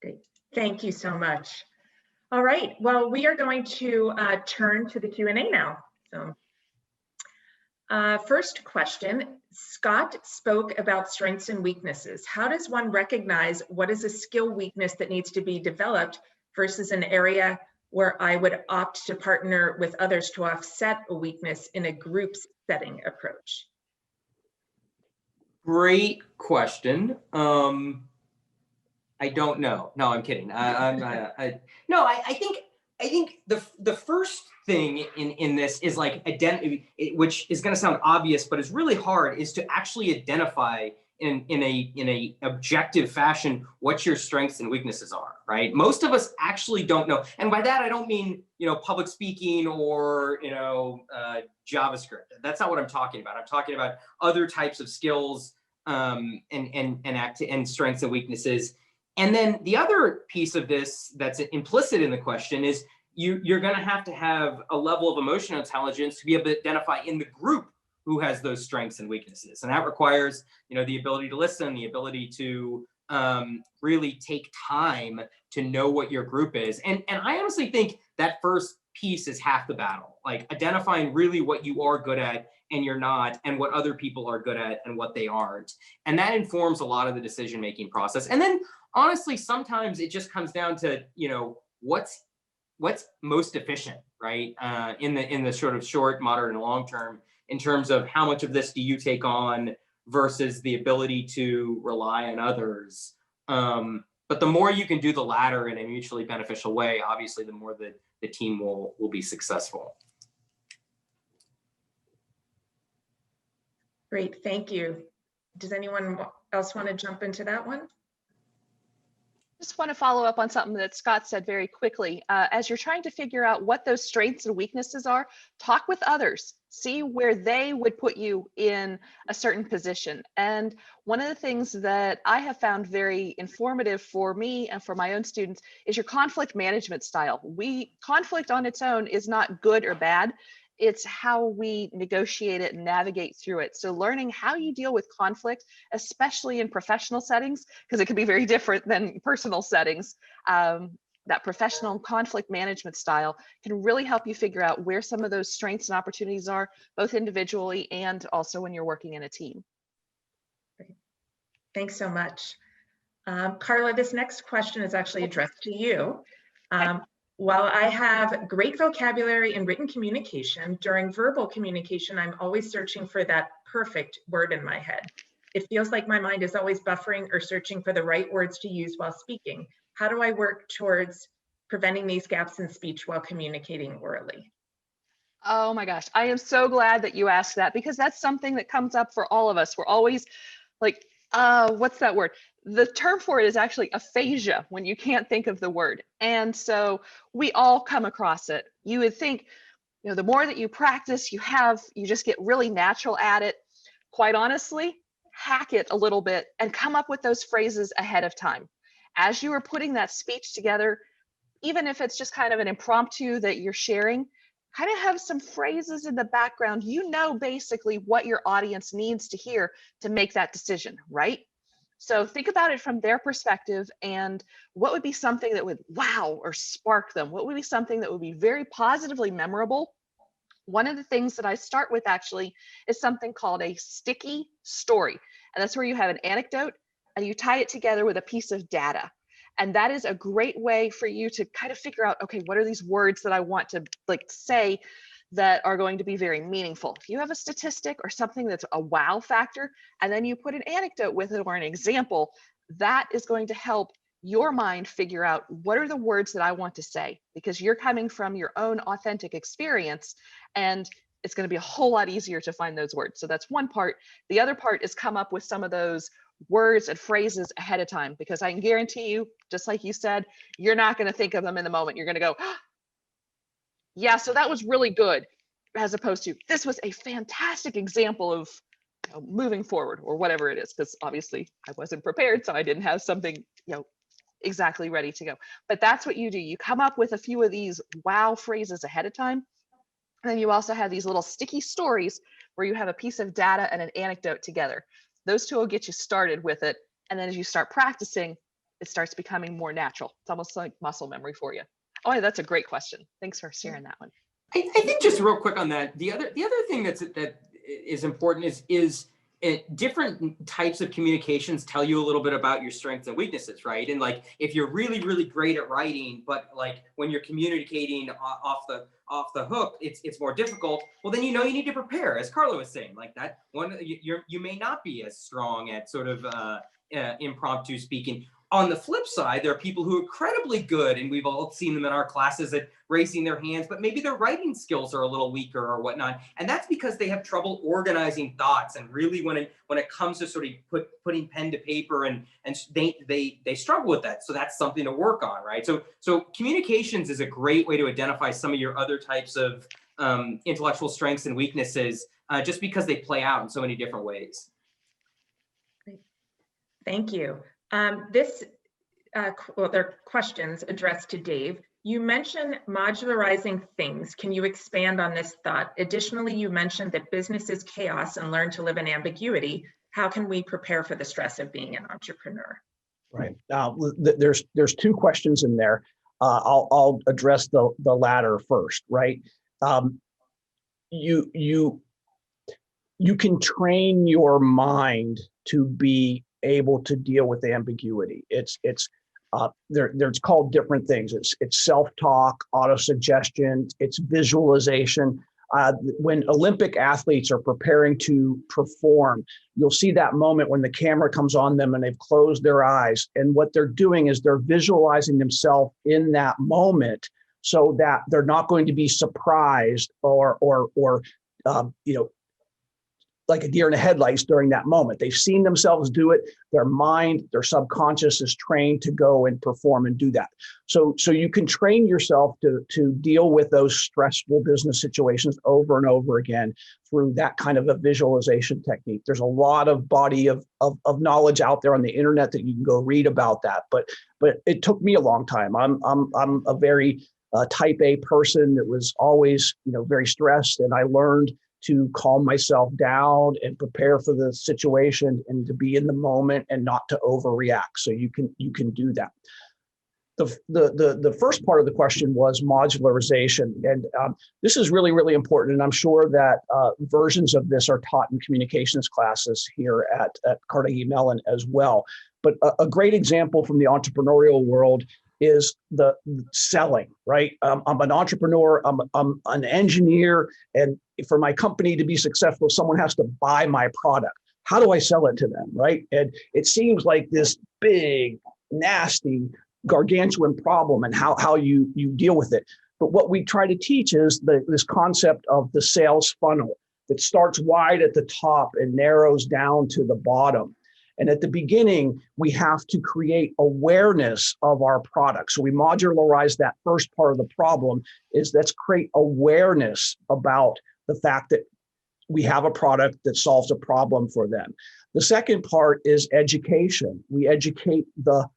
Great. Thank you so much. All right. Well, we are going to turn to the Q&A now. So, first question, Scott spoke about strengths and weaknesses. How does one recognize what is a skill weakness that needs to be developed versus an area where I would opt to partner with others to offset a weakness in a group setting approach? Great question. I don't know. No, I'm kidding. I think the first thing in this is like which is going to sound obvious, but it's really hard, is to actually identify in a objective fashion what your strengths and weaknesses are, right? Most of us actually don't know. And by that, I don't mean, public speaking or, JavaScript. That's not what I'm talking about. I'm talking about other types of skills and strengths and weaknesses. And then the other piece of this that's implicit in the question is you're going to have a level of emotional intelligence to be able to identify in the group who has those strengths and weaknesses. And that requires, the ability to listen, the ability to really take time to know what your group is. And I honestly think that first piece is half the battle, like identifying really what you are good at and you're not, and what other people are good at and what they aren't. And that informs a lot of the decision-making process. And then honestly, sometimes it just comes down to, what's most efficient, right? In the sort of short, moderate, and long term, in terms of how much of this do you take on versus the ability to rely on others. But the more you can do the latter in a mutually beneficial way, obviously, the more the team will be successful. Great, thank you. Does anyone else want to jump into that one? Just want to follow up on something that Scott said very quickly. As you're trying to figure out what those strengths and weaknesses are, talk with others, see where they would put you in a certain position. And one of the things that I have found very informative for me and for my own students is your conflict management style. Conflict on its own is not good or bad. It's how we negotiate it and navigate through it. So learning how you deal with conflict, especially in professional settings, because it can be very different than personal settings, that professional conflict management style can really help you figure out where some of those strengths and opportunities are, both individually and also when you're working in a team. Great. Thanks so much. Carla, this next question is actually addressed to you. While I have great vocabulary in written communication, during verbal communication, I'm always searching for that perfect word in my head. It feels like my mind is always buffering or searching for the right words to use while speaking. How do I work towards preventing these gaps in speech while communicating orally? Oh my gosh, I am so glad that you asked that, because that's something that comes up for all of us. We're always like, what's that word? The term for it is actually aphasia, when you can't think of the word. And so we all come across it. You would think, the more that you practice, you just get really natural at it. Quite honestly, hack it a little bit and come up with those phrases ahead of time. As you are putting that speech together, even if it's just kind of an impromptu that you're sharing, kind of have some phrases in the background. Basically what your audience needs to hear to make that decision, right? So think about it from their perspective, and what would be something that would wow or spark them? What would be something that would be very positively memorable? One of the things that I start with actually is something called a sticky story. And that's where you have an anecdote and you tie it together with a piece of data. And that is a great way for you to kind of figure out, okay, what are these words that I want to say that are going to be very meaningful? If you have a statistic or something that's a wow factor, and then you put an anecdote with it or an example, that is going to help your mind figure out what are the words that I want to say, because you're coming from your own authentic experience and it's going to be a whole lot easier to find those words. So that's one part. The other part is come up with some of those words and phrases ahead of time, because I can guarantee you, just like you said, you're not going to think of them in the moment. You're going to go, yeah, so that was really good, as opposed to, this was a fantastic example of moving forward, or whatever it is, because obviously I wasn't prepared, so I didn't have something exactly ready to go. But that's what you do. You come up with a few of these wow phrases ahead of time. And then you also have these little sticky stories where you have a piece of data and an anecdote together. Those two will get you started with it. And then as you start practicing, it starts becoming more natural. It's almost like muscle memory for you. Oh, yeah, that's a great question. Thanks for sharing that one. I think just real quick on that, the other thing that is important is different types of communications tell you a little bit about your strengths and weaknesses, right? And like, if you're really, really great at writing, but like when you're communicating off the hook, it's more difficult. Well, then you need to prepare, as Carla was saying, like that one. You may not be as strong at sort of impromptu speaking. On the flip side, there are people who are incredibly good, and we've all seen them in our classes, at raising their hands, but maybe their writing skills are a little weaker or whatnot. And that's because they have trouble organizing thoughts. And really, when it comes to sort of putting pen to paper, and they struggle with that. So that's something to work on, right? So communications is a great way to identify some of your other types of intellectual strengths and weaknesses, just because they play out in so many different ways. Great. Thank you. There are questions addressed to Dave. You mentioned modularizing things. Can you expand on this thought? Additionally, you mentioned that business is chaos and learn to live in ambiguity. How can we prepare for the stress of being an entrepreneur? Right. There's two questions in there. I'll address the latter first, right? You can train your mind to be able to deal with ambiguity. There's called different things. It's self-talk, auto-suggestion, it's visualization. When Olympic athletes are preparing to perform, you'll see that moment when the camera comes on them and they've closed their eyes. And what they're doing is they're visualizing themselves in that moment, so that they're not going to be surprised or like a deer in the headlights during that moment. They've seen themselves do it. Their mind, their subconscious is trained to go and perform and do that. So you can train yourself to deal with those stressful business situations over and over again through that kind of a visualization technique. There's a lot of body of knowledge out there on the internet that you can go read about that. But it took me a long time. I'm a very type A person that was always, very stressed, and I learned to calm myself down and prepare for the situation and to be in the moment and not to overreact. So you can do that. The first part of the question was modularization. And this is really, really important. And I'm sure that versions of this are taught in communications classes here at Carnegie Mellon as well. But a great example from the entrepreneurial world is the selling, right? I'm an entrepreneur, I'm an engineer, and for my company to be successful, someone has to buy my product. How do I sell it to them, right? And it seems like this big, nasty, gargantuan problem, and how you deal with it. But what we try to teach is this concept of the sales funnel that starts wide at the top and narrows down to the bottom. And at the beginning, we have to create awareness of our product. So we modularize that first part of the problem is let's create awareness about the fact that we have a product that solves a problem for them. The second part is education. We educate the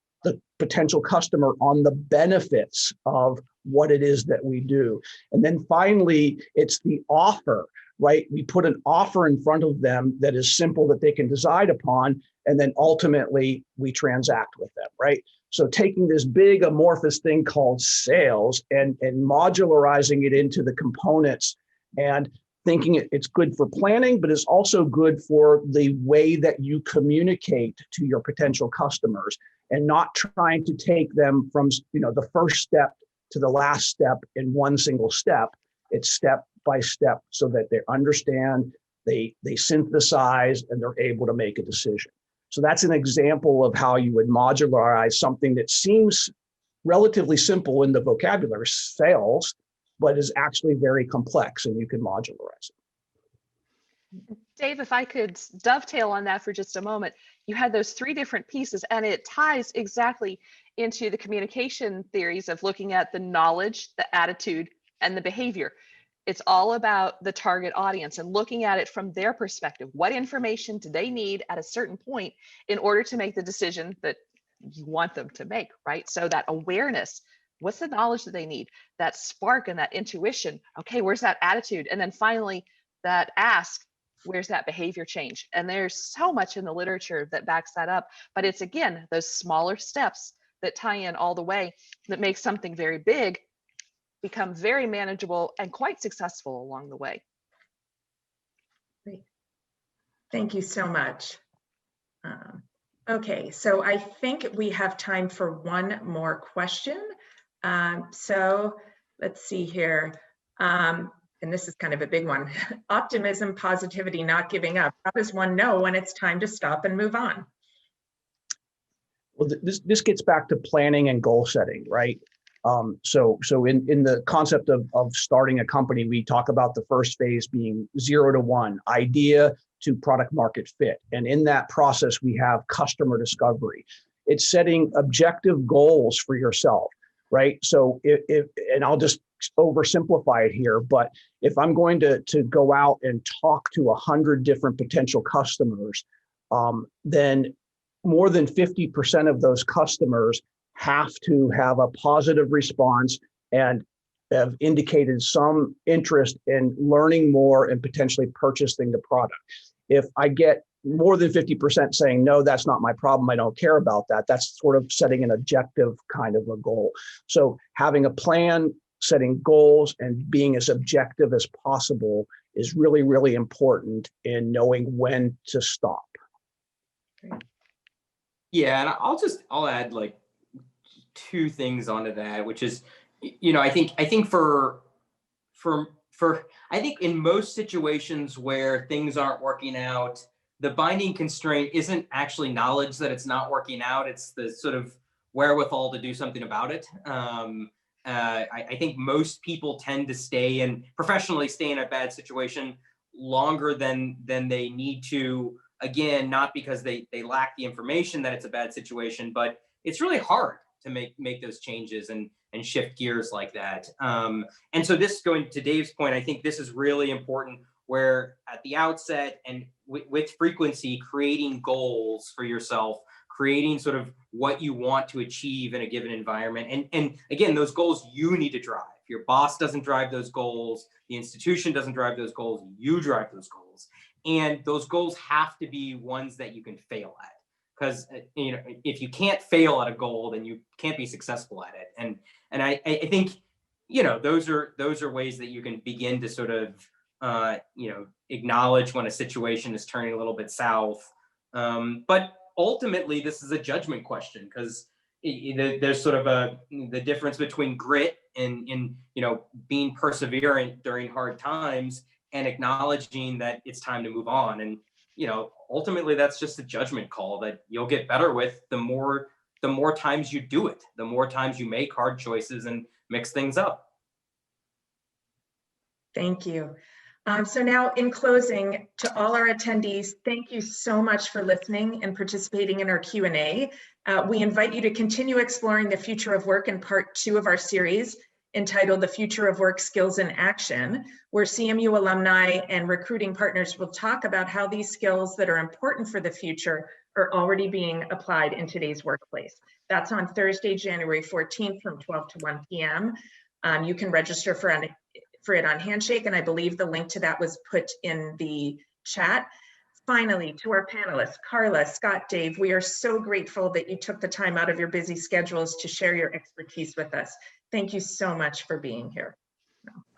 potential customer on the benefits of what it is that we do. And then finally, it's the offer, right? We put an offer in front of them that is simple, that they can decide upon, and then ultimately we transact with them, right? So taking this big amorphous thing called sales and modularizing it into the components and thinking it's good for planning, but it's also good for the way that you communicate to your potential customers, and not trying to take them from the first step to the last step in one single step. It's step by step so that they understand, they synthesize, and they're able to make a decision. So that's an example of how you would modularize something that seems relatively simple in the vocabulary, sales, but is actually very complex, and you can modularize it. Dave, if I could dovetail on that for just a moment, you had those three different pieces, and it ties exactly into the communication theories of looking at the knowledge, the attitude, and the behavior. It's all about the target audience and looking at it from their perspective. What information do they need at a certain point in order to make the decision that you want them to make, right? So that awareness, what's the knowledge that they need? That spark and that intuition. Okay, where's that attitude? And then finally, that ask, where's that behavior change? And there's so much in the literature that backs that up. But it's, again, those smaller steps that tie in all the way that make something very big become very manageable and quite successful along the way. Great. Thank you so much. Okay, so I think we have time for one more question. So let's see here. And this is kind of a big one. Optimism, positivity, not giving up. How does one know when it's time to stop and move on? Well, this gets back to planning and goal setting, right? So in the concept of starting a company, we talk about the first phase being 0 to 1, idea to product market fit. And in that process, we have customer discovery. It's setting objective goals for yourself, right? So and I'll just oversimplify it here, but if I'm going to go out and talk to 100 different potential customers, then more than 50% of those customers have to have a positive response and have indicated some interest in learning more and potentially purchasing the product. If I get more than 50% saying, no, that's not my problem, I don't care about that, that's sort of setting an objective kind of a goal. So having a plan, setting goals, and being as objective as possible is really, really important in knowing when to stop. Yeah, and I'll add like two things onto that, which is, you know, I think I think in most situations where things aren't working out, the binding constraint isn't actually knowledge that it's not working out. It's the sort of wherewithal to do something about it. I think most people tend to professionally stay in a bad situation longer than they need to. Again, not because they lack the information that it's a bad situation, but it's really hard to make those changes and shift gears like that. And so this, going to Dave's point, I think this is really important, where at the outset and with frequency, creating goals for yourself, creating sort of what you want to achieve in a given environment. And again, those goals you need to drive. Your boss doesn't drive those goals. The institution doesn't drive those goals. You drive those goals. And those goals have to be ones that you can fail at. Because you know, if you can't fail at a goal, then you can't be successful at it. And I think, you know, those are ways that you can begin to sort of you know, acknowledge when a situation is turning a little bit south. But ultimately, this is a judgment question, because there's sort of the difference between grit and you know, being perseverant during hard times and acknowledging that it's time to move on. And you know, ultimately, that's just a judgment call that you'll get better with the more times you do it, the more times you make hard choices and mix things up. Thank you. So now, in closing, to all our attendees, thank you so much for listening and participating in our Q&A. We invite you to continue exploring the future of work in part 2 of our series, entitled The Future of Work Skills in Action, where CMU alumni and recruiting partners will talk about how these skills that are important for the future are already being applied in today's workplace. That's on Thursday, January 14th from 12 to 1 p.m. You can register for it on Handshake, and I believe the link to that was put in the chat. Finally, to our panelists, Carla, Scott, Dave, we are so grateful that you took the time out of your busy schedules to share your expertise with us. Thank you so much for being here.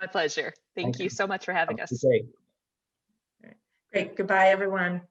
My pleasure. Thank you so much for having us. Great. Great. Goodbye, everyone.